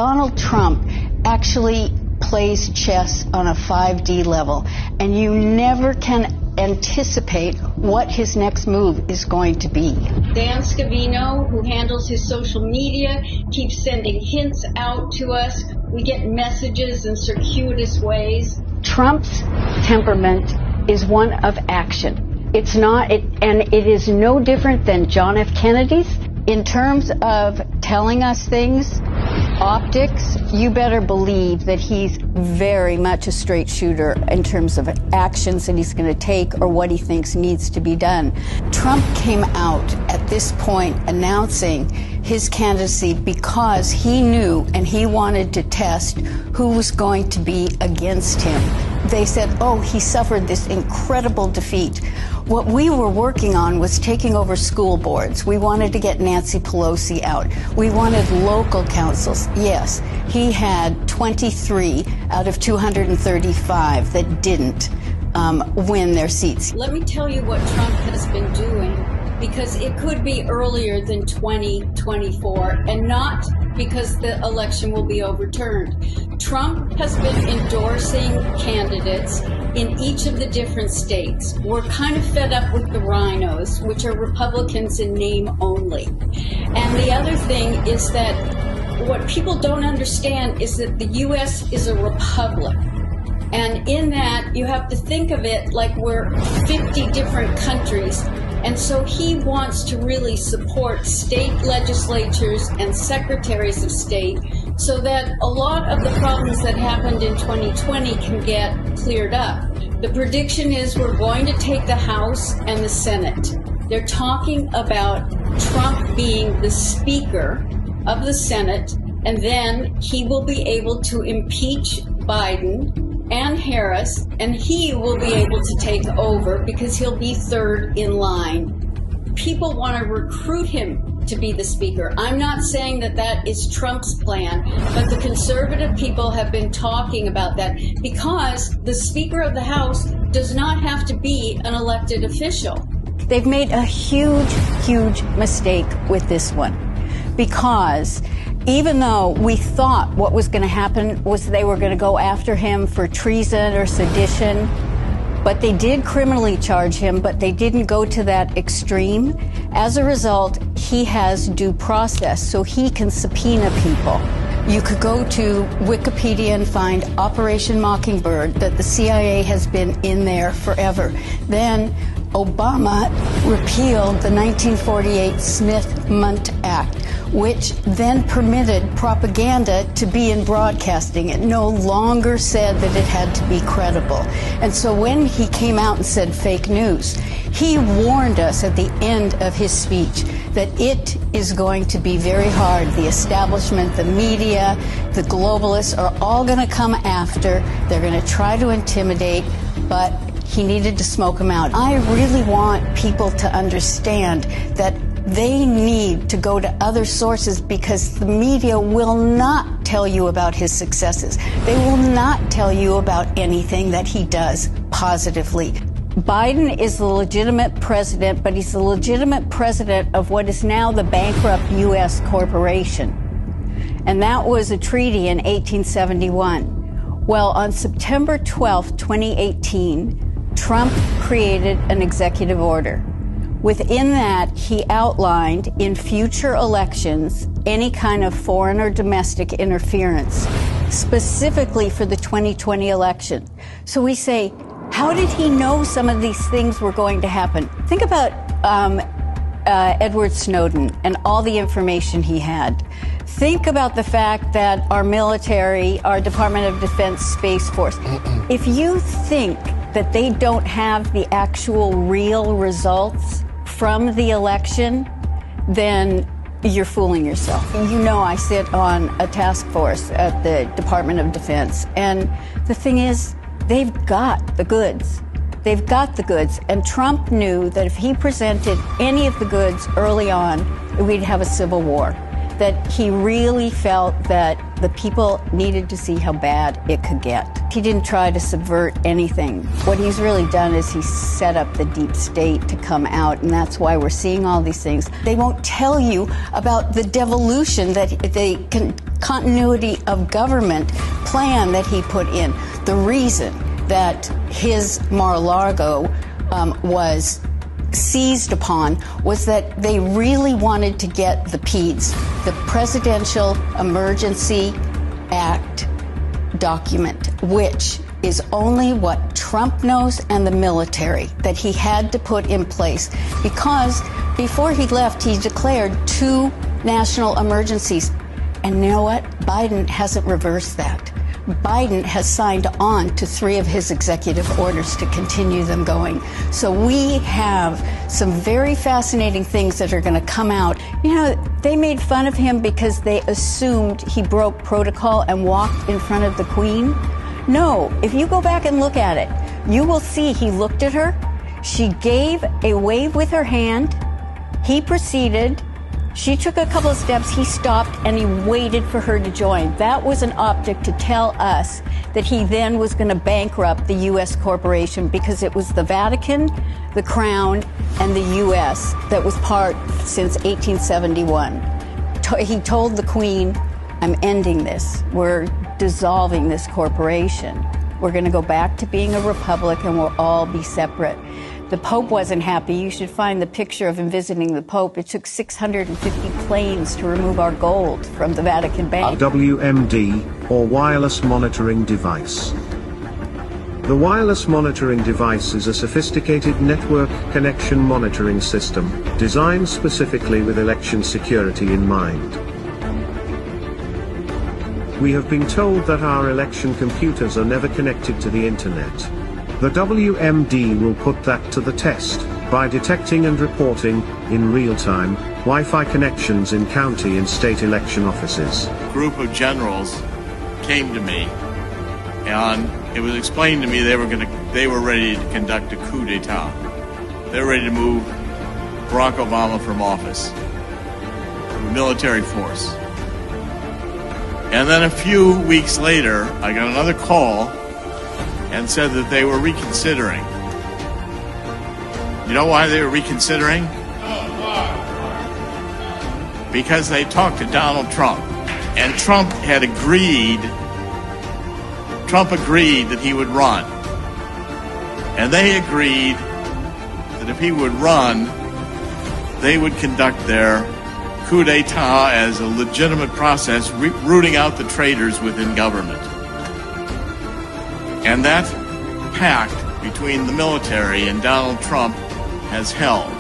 Donald Trump actually plays chess on a 5D level, and you never can anticipate what his next move is going to be. Dan Scavino, who handles his social media, keeps sending hints out to us. We get messages in circuitous ways. Trump's temperament is one of action. It's not, and it is no different than John F. Kennedy's. In terms of telling us things, optics, you better believe that he's very much a straight shooter in terms of actions that he's going to take or what he thinks needs to be done. Trump came out at this point announcing his candidacy because he knew and he wanted to test who was going to be against him. They said, oh, he suffered this incredible defeat. What we were working on was taking over school boards. We wanted to get Nancy Pelosi out. We wanted local councils. Yes, he had 23 out of 235 that didn't win their seats. Let me tell you what Trump has been doing, because it could be earlier than 2024 and not because the election will be overturned. Trump has been endorsing candidates in each of the different states. We're kind of fed up with the rhinos, which are Republicans in name only. And the other thing is that what people don't understand is that the U.S. is a republic. And in that, you have to think of it like we're 50 different countries. And so he wants to really support state legislatures and secretaries of state so that a lot of the problems that happened in 2020 can get cleared up. The prediction is we're going to take the House and the Senate. They're talking about Trump being the Speaker of the Senate, and then he will be able to impeach Biden and Harris, and he will be able to take over because he'll be third in line. People want to recruit him to be the Speaker. I'm not saying that that is Trump's plan, but the conservative people have been talking about that because the Speaker of the House does not have to be an elected official. They've made a huge, huge mistake with this one because even though we thought what was going to happen was they were going to go after him for treason or sedition, but they did criminally charge him, but they didn't go to that extreme. As a result, he has due process, so he can subpoena people. You could go to Wikipedia and find Operation Mockingbird, that the CIA has been in there forever. Then Obama repealed the 1948 Smith-Mundt Act, which then permitted propaganda to be in broadcasting. It no longer said that it had to be credible. And so when he came out and said fake news, he warned us at the end of his speech that it is going to be very hard. The establishment, the media, the globalists are all going to come after. They're going to try to intimidate, but he needed to smoke them out. I really want people to understand that they need to go to other sources because the media will not tell you about his successes. They will not tell you about anything that he does positively. Biden is the legitimate president, but he's the legitimate president of what is now the bankrupt U.S. corporation. And that was a treaty in 1871. Well, on September 12, 2018, Trump created an executive order. Within that, he outlined in future elections any kind of foreign or domestic interference, specifically for the 2020 election. So we say, how did he know some of these things were going to happen? Think about Edward Snowden and all the information he had. Think about the fact that our military, our Department of Defense Space Force, if you think that they don't have the actual real results from the election, then you're fooling yourself. You know, I sit on a task force at the Department of Defense, and the thing is, they've got the goods. They've got the goods, and Trump knew that if he presented any of the goods early on, we'd have a civil war. that he really felt that the people needed to see how bad it could get. He didn't try to subvert anything. What he's really done is he set up the deep state to come out, and that's why we're seeing all these things. They won't tell you about the devolution, that the continuity of government plan that he put in. The reason that his Mar-a-Lago was seized upon was that they really wanted to get the PEDS, the Presidential Emergency Act document, which is only what Trump knows and the military, that he had to put in place. Because before he left, he declared 2 national emergencies. And you know what? Biden hasn't reversed that. Biden has signed on to 3 of his executive orders to continue them going. So we have some very fascinating things that are going to come out. You know, they made fun of him because they assumed he broke protocol and walked in front of the Queen. No, if you go back and look at it, you will see he looked at her. She gave a wave with her hand. He proceeded. She took a couple of steps, he stopped, and he waited for her to join. That was an optic to tell us that he then was going to bankrupt the U.S. corporation, because it was the Vatican, the Crown, and the U.S. that was part since 1871. He told the Queen, I'm ending this. We're dissolving this corporation. We're going to go back to being a republic, and we'll all be separate. The Pope wasn't happy. You should find the picture of him visiting the Pope. It took 650 planes to remove our gold from the Vatican Bank. WMD, or wireless monitoring device. The wireless monitoring device is a sophisticated network connection monitoring system, designed specifically with election security in mind. We have been told that our election computers are never connected to the internet. The WMD will put that to the test, by detecting and reporting, in real time, Wi-Fi connections in county and state election offices. A group of generals came to me, and it was explained to me they were ready to conduct a coup d'etat. They were ready to move Barack Obama from office, military force. And then a few weeks later, I got another call and said that they were reconsidering. You know why they were reconsidering? Because they talked to Donald Trump, and Trump agreed that he would run. And they agreed that if he would run, they would conduct their coup d'etat as a legitimate process, rooting out the traitors within government. And that pact between the military and Donald Trump has held.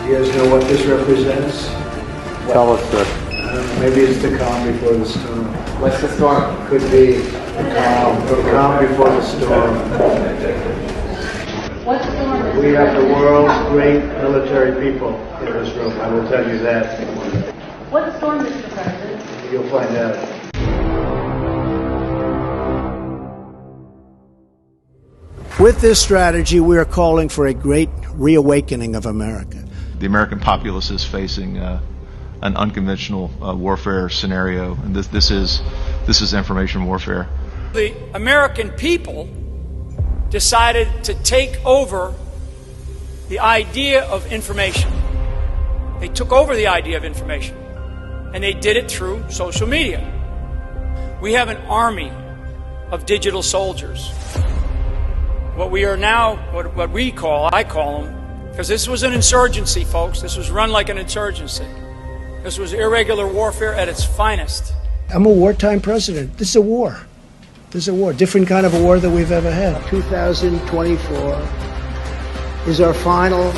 You guys know what this represents? Tell us, sir. Maybe it's the calm before the storm. What's the storm? Could be the calm before the storm. What storm? We have the world's great military people in this room, I will tell you that. What storm, Mr. President? You'll find out. With this strategy, we are calling for a great reawakening of America. The American populace is facing an unconventional warfare scenario, and this is information warfare. The American people decided to take over the idea of information. They took over the idea of information, and they did it through social media. We have an army of digital soldiers. What we are now, what I call them, because this was an insurgency, folks. This was run like an insurgency. This was irregular warfare at its finest. I'm a wartime president. This is a war. This is a war, different kind of a war than we've ever had. 2024 is our final,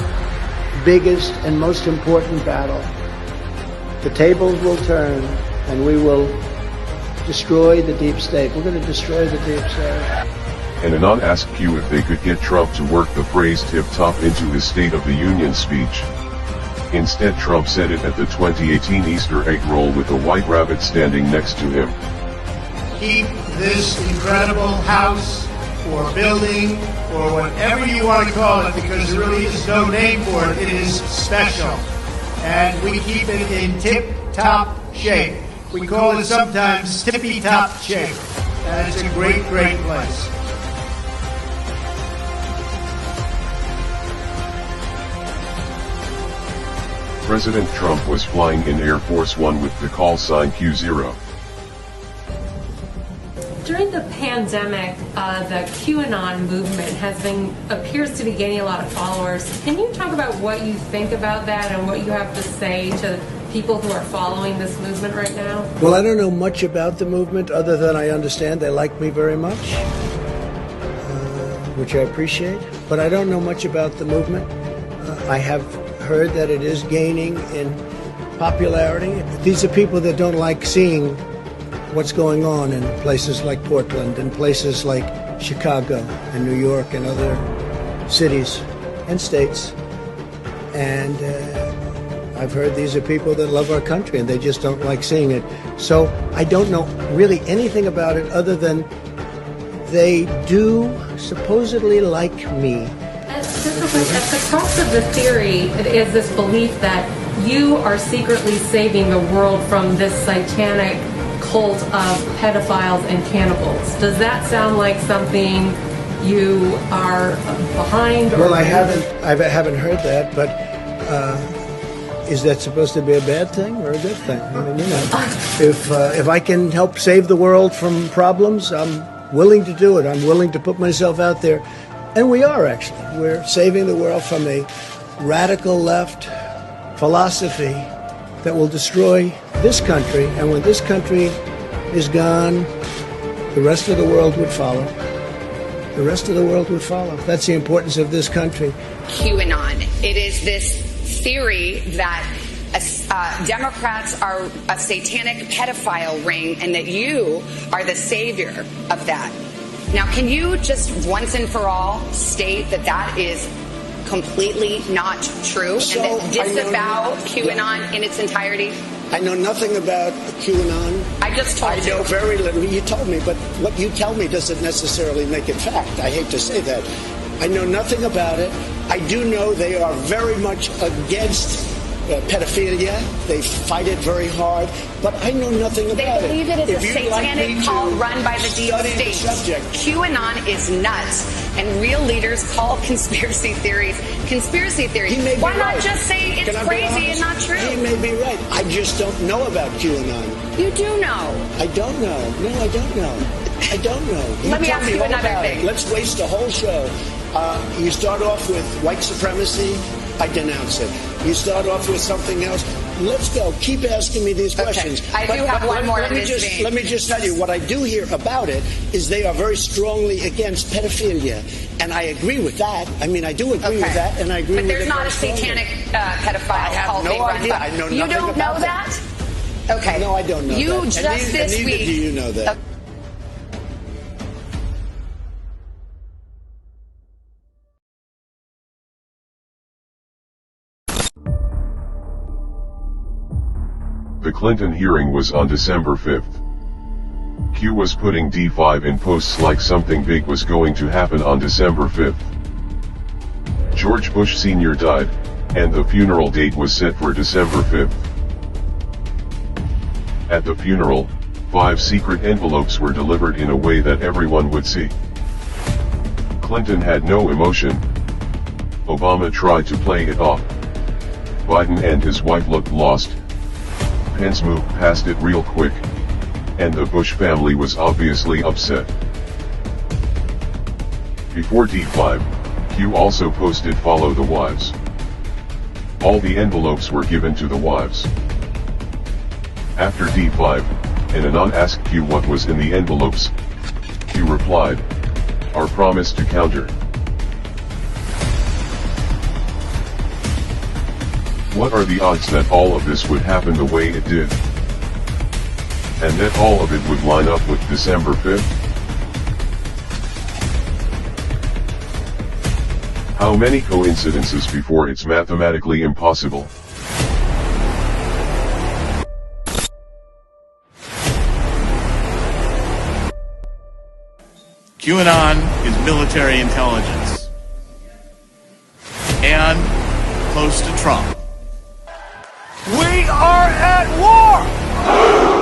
biggest, and most important battle. The tables will turn, and we will destroy the deep state. We're going to destroy the deep state. An anon asked you if they could get Trump to work the phrase tip-top into his State of the Union speech. Instead, Trump said it at the 2018 Easter egg roll with a white rabbit standing next to him. Keep this incredible house or building or whatever you want to call it, because there really is no name for it. It is special. and we keep it in tip-top shape. We call it sometimes tippy-top shape, and it's a great, great place. President Trump was flying in Air Force One with the call sign Q0. During the pandemic, the QAnon movement appears to be gaining a lot of followers. Can you talk about what you think about that and what you have to say to people who are following this movement right now? Well, I don't know much about the movement other than I understand they like me very much, which I appreciate. But I don't know much about the movement. I have heard that it is gaining in popularity. These are people that don't like seeing what's going on in places like Portland and places like Chicago and New York and other cities and states. And I've heard these are people that love our country and they just don't like seeing it. So I don't know really anything about it other than they do supposedly like me. At the crux of the theory is this belief that you are secretly saving the world from this satanic cult of pedophiles and cannibals. Does that sound like something you are behind? Well, I haven't heard that, but is that supposed to be a bad thing or a good thing? I mean, you know, if I can help save the world from problems, I'm willing to do it. I'm willing to put myself out there. And we are, actually. We're saving the world from a radical left philosophy that will destroy this country. And when this country is gone, the rest of the world would follow. The rest of the world would follow. That's the importance of this country. QAnon. It is this theory that Democrats are a satanic pedophile ring and that you are the savior of that. Now, can you just once and for all state that that is completely not true and that disavow QAnon in its entirety? I know nothing about QAnon. I just told you. I know very little. You told me, but what you tell me doesn't necessarily make it fact. I hate to say that. I know nothing about it. I do know they are very much against pedophilia. They fight it very hard, but I know nothing about it. They believe it is a satanic cult run by the deep state. QAnon is nuts, and real leaders call conspiracy theories conspiracy theories. Why not just say it's crazy and not true? He may be right. I just don't know about QAnon. You do know. I don't know. No, I don't know. I don't know. Let me ask you another thing. Let's waste a whole show. You start off with white supremacy. I denounce it. You start off with something else. Let's go. Keep asking me these questions. I do have one more in this vein. Let me just tell you, what I do hear about it is they are very strongly against pedophilia. And I agree with that. I mean, I do agree with that, and I agree with it. But there's not a satanic pedophile cult being run by. I know nothing about that. You don't know that? Okay. No, I don't know that. You just this week. Neither do you know that. The Clinton hearing was on December 5th. Q was putting D5 in posts like something big was going to happen on December 5th. George Bush Sr. died, and the funeral date was set for December 5th. At the funeral, 5 secret envelopes were delivered in a way that everyone would see. Clinton had no emotion. Obama tried to play it off. Biden and his wife looked lost. Pence moved past it real quick, and the Bush family was obviously upset. Before D5, Q also posted "Follow the wives." All the envelopes were given to the wives. After D5, an anon asked Q what was in the envelopes. Q replied, "Our promise to counter." What are the odds that all of this would happen the way it did? And that all of it would line up with December 5th? How many coincidences before it's mathematically impossible? QAnon is military intelligence and close to Trump. We are at war!